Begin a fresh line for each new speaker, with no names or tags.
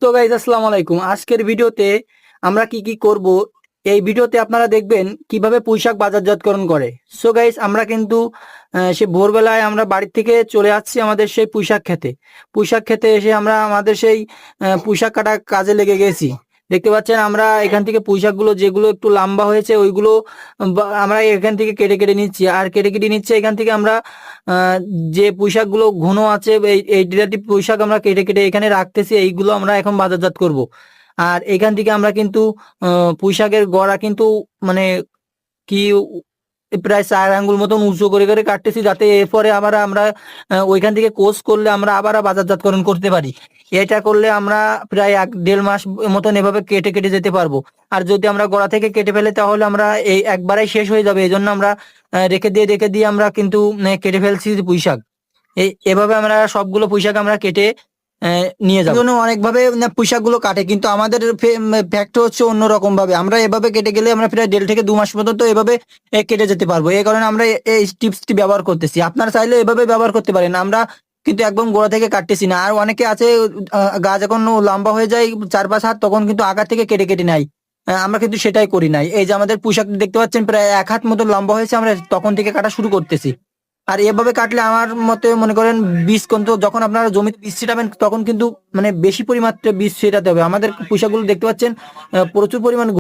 তো গাইজ আসসালামু আলাইকুম। আজকের ভিডিওতে আমরা কি কি করব, এই ভিডিওতে আপনারা দেখবেন কিভাবে পুঁইশাক বাজারজাতকরণ করে। সো গাইজ আমরা কিন্তু সে ভোরবেলায় আমরা বাড়ি থেকে চলে আসছি আমাদের সেই পুঁইশাক খেতে এসে আমরা আমাদের সেই পুঁইশাক কাটা কাজে লেগে গেছি। দেখতে পাচ্ছেন আমরা এখান থেকে পুঁইশাকগুলো যেগুলো একটু লম্বা হয়েছে ওইগুলো আমরা এখান থেকে কেটে কেটে নিচ্ছি, আর কেটে কেটে নিচ্ছে এখান থেকে আমরা যে পুঁইশাকগুলো ঘন আছে এই রিলেটিভ পুঁইশাক আমরা কেটে কেটে এখানে রাখতেছি, এইগুলো আমরা এখন বাজারজাত করব। আর এখান থেকে আমরা কিন্তু পুঁইশাকের গড়া কিন্তু মানে কি প্রায় 4 আঙ্গুল মতন উঁচু করে করে কাটতেছি, যাতে এরপরে আবার আমরা ওইখান থেকে কোর্স করলে আমরা আবার বাজারজাতকরণ করতে পারি। এটা করলে আমরা প্রায় 1-1.5 মাস মতন এভাবে কেটে কেটে যেতে পারবো। আর যদি আমরা গোড়া থেকে কেটে ফেলে তাহলে আমরা এই একবারেই শেষ হয়ে যাবে, এই জন্য আমরা রেখে দিয়ে আমরা কিন্তু কেটে ফেলছি পুঁইশাক। এভাবে আমরা সবগুলো পুঁইশাক আমরা কেটে নিয়ে যাবো। জন্য অনেকভাবে পুঁইশাক গুলো কাটে, কিন্তু আমাদের ফ্যাক্ট হচ্ছে অন্যরকম ভাবে। আমরা এভাবে কেটে গেলে আমরা প্রায় 1.5 থেকে 2 মাস পর্যন্ত এভাবে কেটে যেতে পারবো। এই কারণে আমরা এই টিপসটি ব্যবহার করতেছি। আপনারা চাইলে এভাবে ব্যবহার করতে পারেন। আমরা কিন্তু একদম গোড়া থেকে কাটতেছি না। আর অনেকে আছে গাছ যখন লম্বা হয়ে যায় 4-5 হাত, তখন কিন্তু আগা থেকে কেটে কেটে নেয়। আমরা কিন্তু সেটাই করি নাই। এই যে আমাদের পুঁইশাক দেখতে পাচ্ছেন প্রায় 1 হাত মতো লম্বা হয়েছে, আমরা তখন থেকে কাটা শুরু করতেছি। আর এভাবে কাটলে আমার মতে মনে করেন বীজ কিন্তু যখন আপনারা জমিতে বীজ ছিটাবেন তখন কিন্তু বেশি পরিমাত্রে বীজ ছিটাতে হবে। আমাদের পুঁইশাকগুলো দেখতে পাচ্ছেন প্রচুর পরিমাণ